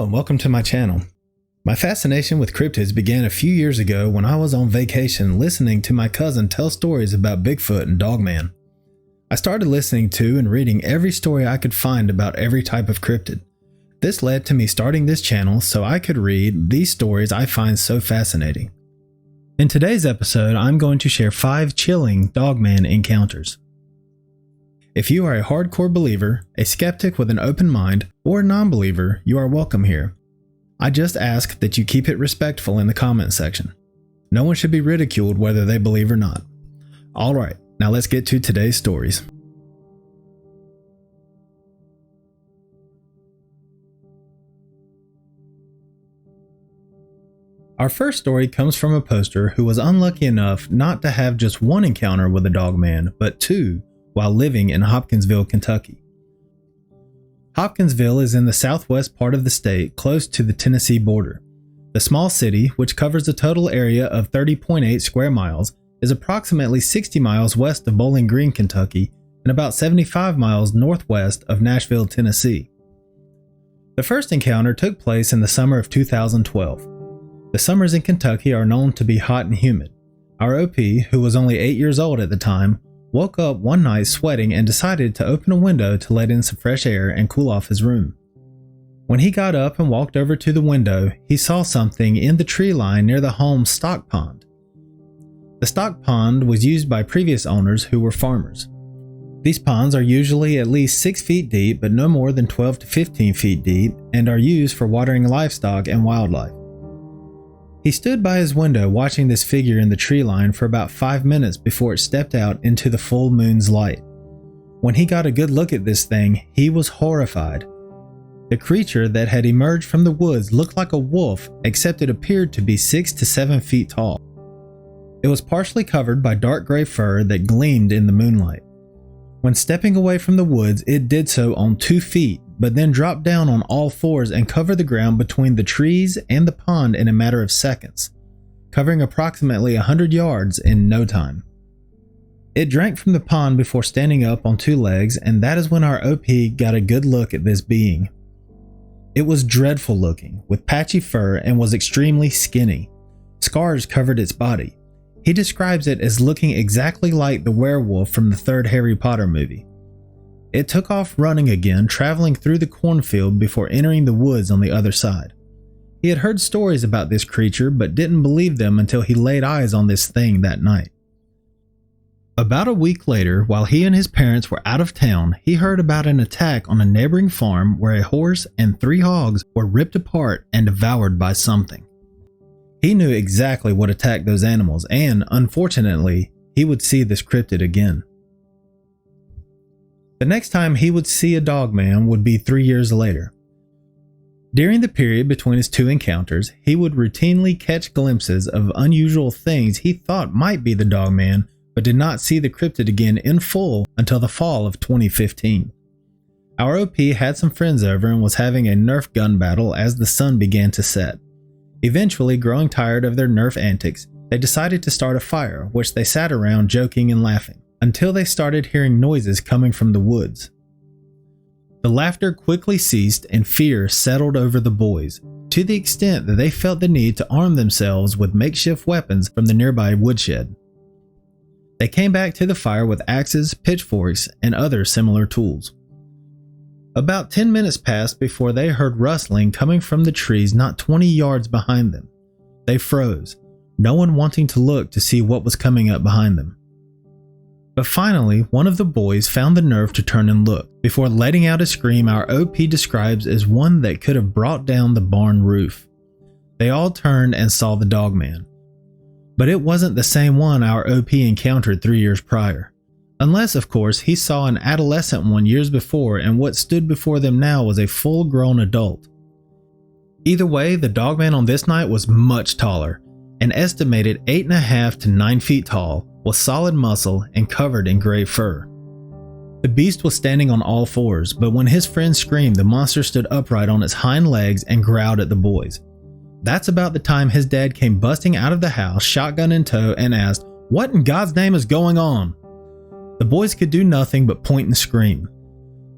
and welcome to my channel. My fascination with cryptids began a few years ago when I was on vacation listening to my cousin tell stories about Bigfoot and Dogman. I started listening to and reading every story I could find about every type of cryptid. This led to me starting this channel so I could read these stories I find so fascinating. In today's episode, I'm going to share 5 chilling Dogman encounters. If you are a hardcore believer, a skeptic with an open mind, or a non-believer, you are welcome here. I just ask that you keep it respectful in the comment section. No one should be ridiculed whether they believe or not. Alright, now let's get to today's stories. Our first story comes from a poster who was unlucky enough not to have just one encounter with a Dogman, but 2 while living in Hopkinsville, Kentucky. Hopkinsville is in the southwest part of the state, close to the Tennessee border. The small city, which covers a total area of 30.8 square miles, is approximately 60 miles west of Bowling Green, Kentucky, and about 75 miles northwest of Nashville, Tennessee. The first encounter took place in the summer of 2012. The summers in Kentucky are known to be hot and humid. Our OP, who was only 8 years old at the time, woke up one night sweating and decided to open a window to let in some fresh air and cool off his room. When he got up and walked over to the window, he saw something in the tree line near the home's stock pond. The stock pond was used by previous owners who were farmers. These ponds are usually at least 6 feet deep, but no more than 12 to 15 feet deep, and are used for watering livestock and wildlife. He stood by his window watching this figure in the tree line for about 5 minutes before it stepped out into the full moon's light. When he got a good look at this thing, he was horrified. The creature that had emerged from the woods looked like a wolf, except it appeared to be 6 to 7 feet tall. It was partially covered by dark gray fur that gleamed in the moonlight. When stepping away from the woods, it did so on 2 feet, but then dropped down on all fours and covered the ground between the trees and the pond in a matter of seconds, covering approximately 100 yards in no time. It drank from the pond before standing up on 2 legs, and that is when our OP got a good look at this being. It was dreadful looking, with patchy fur, and was extremely skinny. Scars covered its body. He describes it as looking exactly like the werewolf from the 3rd Harry Potter movie. It took off running again, traveling through the cornfield before entering the woods on the other side. He had heard stories about this creature, but didn't believe them until he laid eyes on this thing that night. About a week later, while he and his parents were out of town, he heard about an attack on a neighboring farm where a horse and 3 hogs were ripped apart and devoured by something. He knew exactly what attacked those animals, and, unfortunately, he would see this cryptid again. The next time he would see a Dogman would be 3 years later. During the period between his 2 encounters, he would routinely catch glimpses of unusual things he thought might be the Dogman, but did not see the cryptid again in full until the fall of 2015. Our OP had some friends over and was having a Nerf gun battle as the sun began to set. Eventually, growing tired of their Nerf antics, they decided to start a fire, which they sat around joking and laughing, until they started hearing noises coming from the woods. The laughter quickly ceased and fear settled over the boys, to the extent that they felt the need to arm themselves with makeshift weapons from the nearby woodshed. They came back to the fire with axes, pitchforks, and other similar tools. About 10 minutes passed before they heard rustling coming from the trees not 20 yards behind them. They froze, no one wanting to look to see what was coming up behind them. But finally, one of the boys found the nerve to turn and look, before letting out a scream our OP describes as one that could have brought down the barn roof. They all turned and saw the Dogman. But it wasn't the same one our OP encountered 3 years prior. Unless, of course, he saw an adolescent one years before, and what stood before them now was a full-grown adult. Either way, the Dogman on this night was much taller, an estimated 8.5 to 9 feet tall, with solid muscle and covered in gray fur. The beast was standing on all fours, but when his friends screamed, the monster stood upright on its hind legs and growled at the boys. That's about the time his dad came busting out of the house, shotgun in tow, and asked, "What in God's name is going on?" The boys could do nothing but point and scream.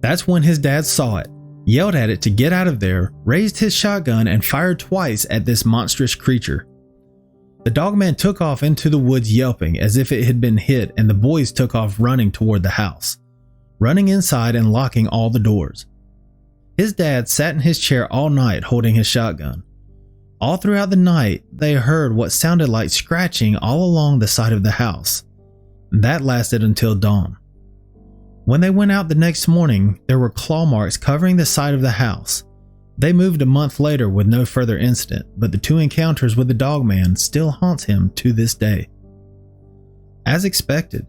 That's when his dad saw it. yelled at it to get out of there, raised his shotgun, and fired twice at this monstrous creature. The Dogman took off into the woods yelping as if it had been hit, and the boys took off running toward the house, running inside and locking all the doors. His dad sat in his chair all night holding his shotgun. All throughout the night, they heard what sounded like scratching all along the side of the house. That lasted until dawn. When they went out the next morning, there were claw marks covering the side of the house. They moved a month later with no further incident, but the 2 encounters with the Dogman still haunts him to this day. As expected,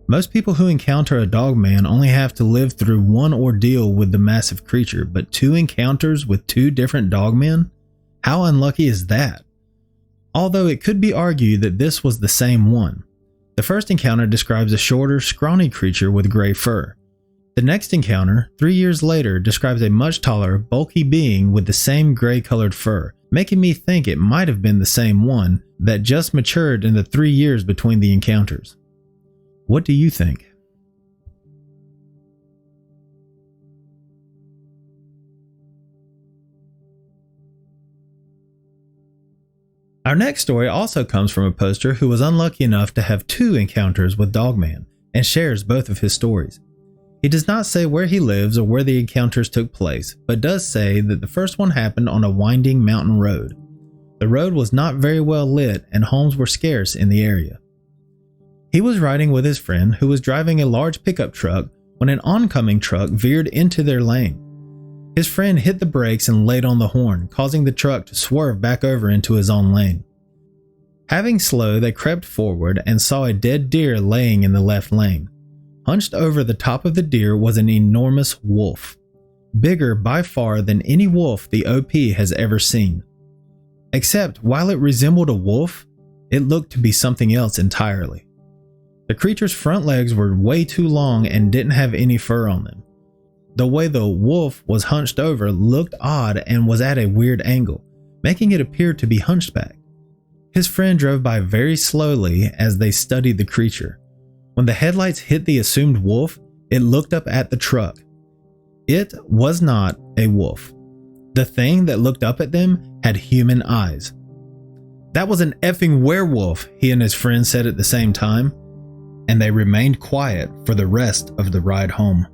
most people who encounter a Dogman only have to live through one ordeal with the massive creature, but 2 encounters with 2 different Dogmen? How unlucky is that? Although it could be argued that this was the same one. The first encounter describes a shorter, scrawny creature with gray fur. The next encounter, 3 years later, describes a much taller, bulky being with the same gray-colored fur, making me think it might have been the same one that just matured in the 3 years between the encounters. What do you think? Our next story also comes from a poster who was unlucky enough to have 2 encounters with Dogman and shares both of his stories. He does not say where he lives or where the encounters took place, but does say that the first one happened on a winding mountain road. The road was not very well lit and homes were scarce in the area. He was riding with his friend who was driving a large pickup truck when an oncoming truck veered into their lane. His friend hit the brakes and laid on the horn, causing the truck to swerve back over into his own lane. Having slowed, they crept forward and saw a dead deer laying in the left lane. Hunched over the top of the deer was an enormous wolf, bigger by far than any wolf the OP has ever seen. Except while it resembled a wolf, it looked to be something else entirely. The creature's front legs were way too long and didn't have any fur on them. The way the wolf was hunched over looked odd and was at a weird angle, making it appear to be hunchback. His friend drove by very slowly as they studied the creature. When the headlights hit the assumed wolf, it looked up at the truck. It was not a wolf. The thing that looked up at them had human eyes. "That was an effing werewolf," he and his friend said at the same time, and they remained quiet for the rest of the ride home.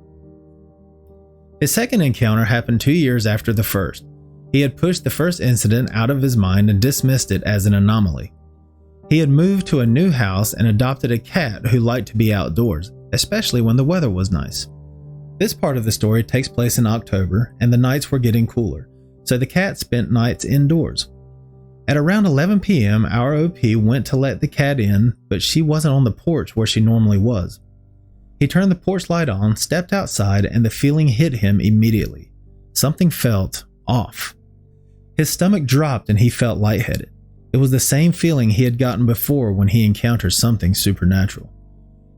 His second encounter happened 2 years after the first. He had pushed the first incident out of his mind and dismissed it as an anomaly. He had moved to a new house and adopted a cat who liked to be outdoors, especially when the weather was nice. This part of the story takes place in October and the nights were getting cooler, so the cat spent nights indoors. At around 11 p.m., our OP went to let the cat in, but she wasn't on the porch where she normally was. He turned the porch light on, stepped outside, and the feeling hit him immediately. Something felt off. His stomach dropped and he felt lightheaded. It was the same feeling he had gotten before when he encountered something supernatural.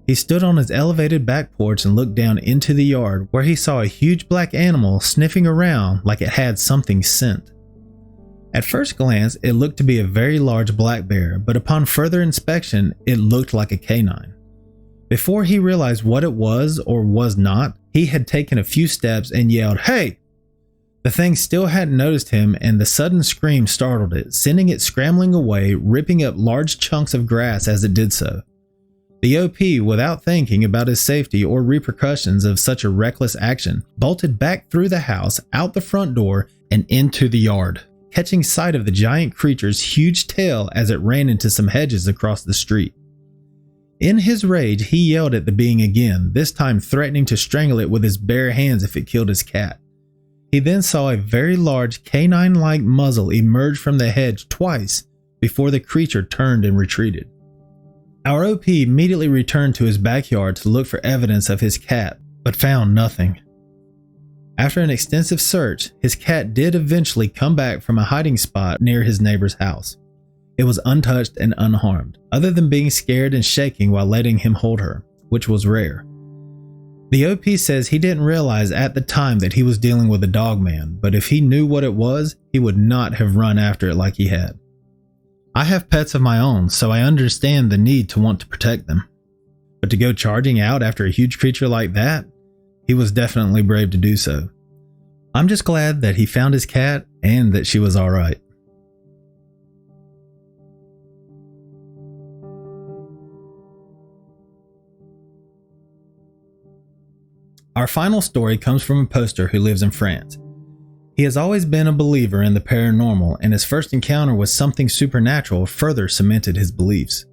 He stood on his elevated back porch and looked down into the yard where he saw a huge black animal sniffing around like it had something scent. At first glance, it looked to be a very large black bear, but upon further inspection, it looked like a canine. Before he realized what it was or was not, he had taken a few steps and yelled, "Hey!" The thing still hadn't noticed him, and the sudden scream startled it, sending it scrambling away, ripping up large chunks of grass as it did so. The OP, without thinking about his safety or repercussions of such a reckless action, bolted back through the house, out the front door, and into the yard, catching sight of the giant creature's huge tail as it ran into some hedges across the street. In his rage, he yelled at the being again, this time threatening to strangle it with his bare hands if it killed his cat. He then saw a very large canine-like muzzle emerge from the hedge twice before the creature turned and retreated. Our OP immediately returned to his backyard to look for evidence of his cat, but found nothing. After an extensive search, his cat did eventually come back from a hiding spot near his neighbor's house. It was untouched and unharmed, other than being scared and shaking while letting him hold her, which was rare. The OP says he didn't realize at the time that he was dealing with a Dogman, but if he knew what it was, he would not have run after it like he had. I have pets of my own, so I understand the need to want to protect them. But to go charging out after a huge creature like that, he was definitely brave to do so. I'm just glad that he found his cat and that she was alright. Our final story comes from a poster who lives in France. He has always been a believer in the paranormal, and his first encounter with something supernatural further cemented his beliefs.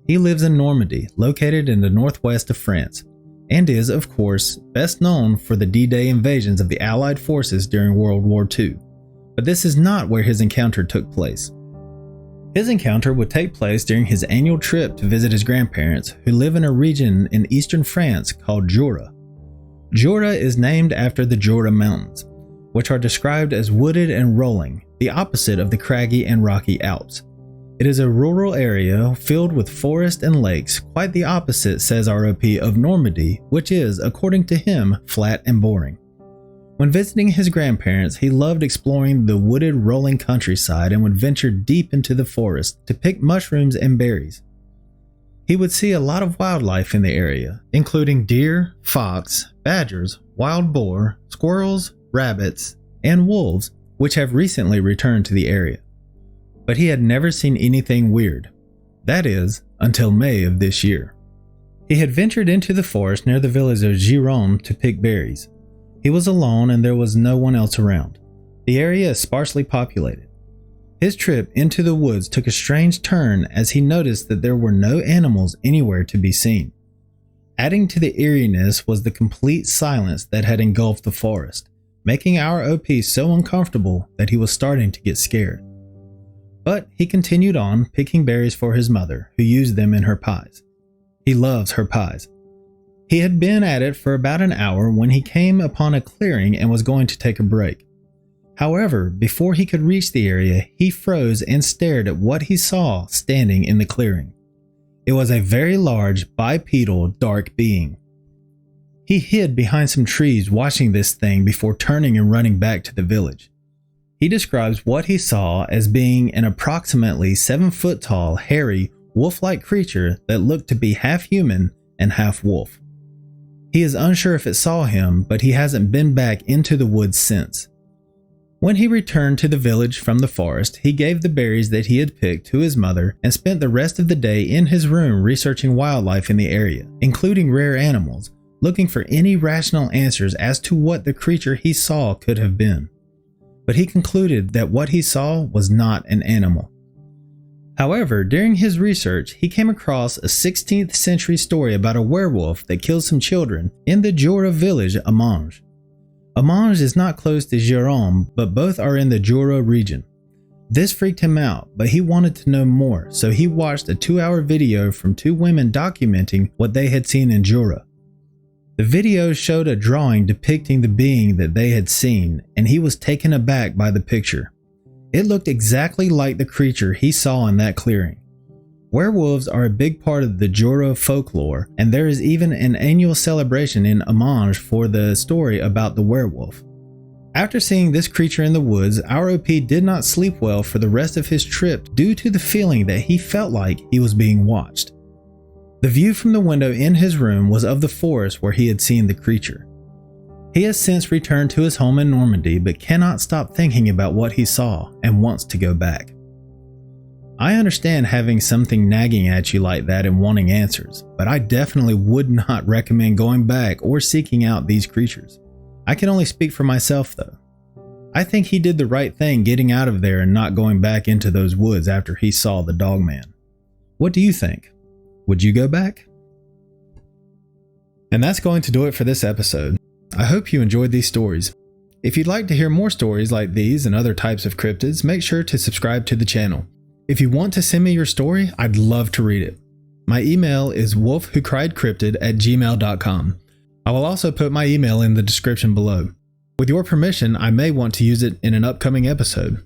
He lives in Normandy, located in the northwest of France, and is, of course, best known for the D-Day invasions of the Allied forces during World War II. But this is not where his encounter took place. His encounter would take place during his annual trip to visit his grandparents, who live in a region in eastern France called Jura. Jura is named after the Jura Mountains, which are described as wooded and rolling, the opposite of the craggy and rocky Alps. It is a rural area filled with forest and lakes, quite the opposite, says ROP, of Normandy, which is, according to him, flat and boring. When visiting his grandparents, he loved exploring the wooded rolling countryside and would venture deep into the forest to pick mushrooms and berries. He would see a lot of wildlife in the area, including deer, fox, badgers, wild boar, squirrels, rabbits, and wolves, which have recently returned to the area. But he had never seen anything weird. That is, until May of this year. He had ventured into the forest near the village of Giron to pick berries. He was alone and there was no one else around. The area is sparsely populated. His trip into the woods took a strange turn as he noticed that there were no animals anywhere to be seen. Adding to the eeriness was the complete silence that had engulfed the forest, making our OP so uncomfortable that he was starting to get scared. But he continued on, picking berries for his mother, who used them in her pies. He loves her pies. He had been at it for about an hour when he came upon a clearing and was going to take a break. However, before he could reach the area, he froze and stared at what he saw standing in the clearing. It was a very large, bipedal, dark being. He hid behind some trees watching this thing before turning and running back to the village. He describes what he saw as being an approximately 7-foot tall, hairy, wolf-like creature that looked to be half human and half wolf. He is unsure if it saw him, but he hasn't been back into the woods since. When he returned to the village from the forest, he gave the berries that he had picked to his mother and spent the rest of the day in his room researching wildlife in the area, including rare animals, looking for any rational answers as to what the creature he saw could have been. But he concluded that what he saw was not an animal. However, during his research, he came across a 16th century story about a werewolf that killed some children in the Jura village Amange. Amange is not close to Giron, but both are in the Jura region. This freaked him out, but he wanted to know more, so he watched a 2-hour video from 2 women documenting what they had seen in Jura. The video showed a drawing depicting the being that they had seen, and he was taken aback by the picture. It looked exactly like the creature he saw in that clearing. Werewolves are a big part of the Jura folklore, and there is even an annual celebration in Amange for the story about the werewolf. After seeing this creature in the woods, our OP did not sleep well for the rest of his trip due to the feeling that he felt like he was being watched. The view from the window in his room was of the forest where he had seen the creature. He has since returned to his home in Normandy but cannot stop thinking about what he saw and wants to go back. I understand having something nagging at you like that and wanting answers, but I definitely would not recommend going back or seeking out these creatures. I can only speak for myself though. I think he did the right thing getting out of there and not going back into those woods after he saw the Dogman. What do you think? Would you go back? And that's going to do it for this episode. I hope you enjoyed these stories. If you'd like to hear more stories like these and other types of cryptids, make sure to subscribe to the channel. If you want to send me your story, I'd love to read it. My email is wolfwhocriedcryptid@gmail.com. I will also put my email in the description below. With your permission, I may want to use it in an upcoming episode.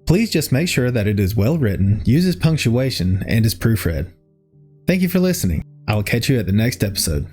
Please just make sure that it is well written, uses punctuation, and is proofread. Thank you for listening. I will catch you at the next episode.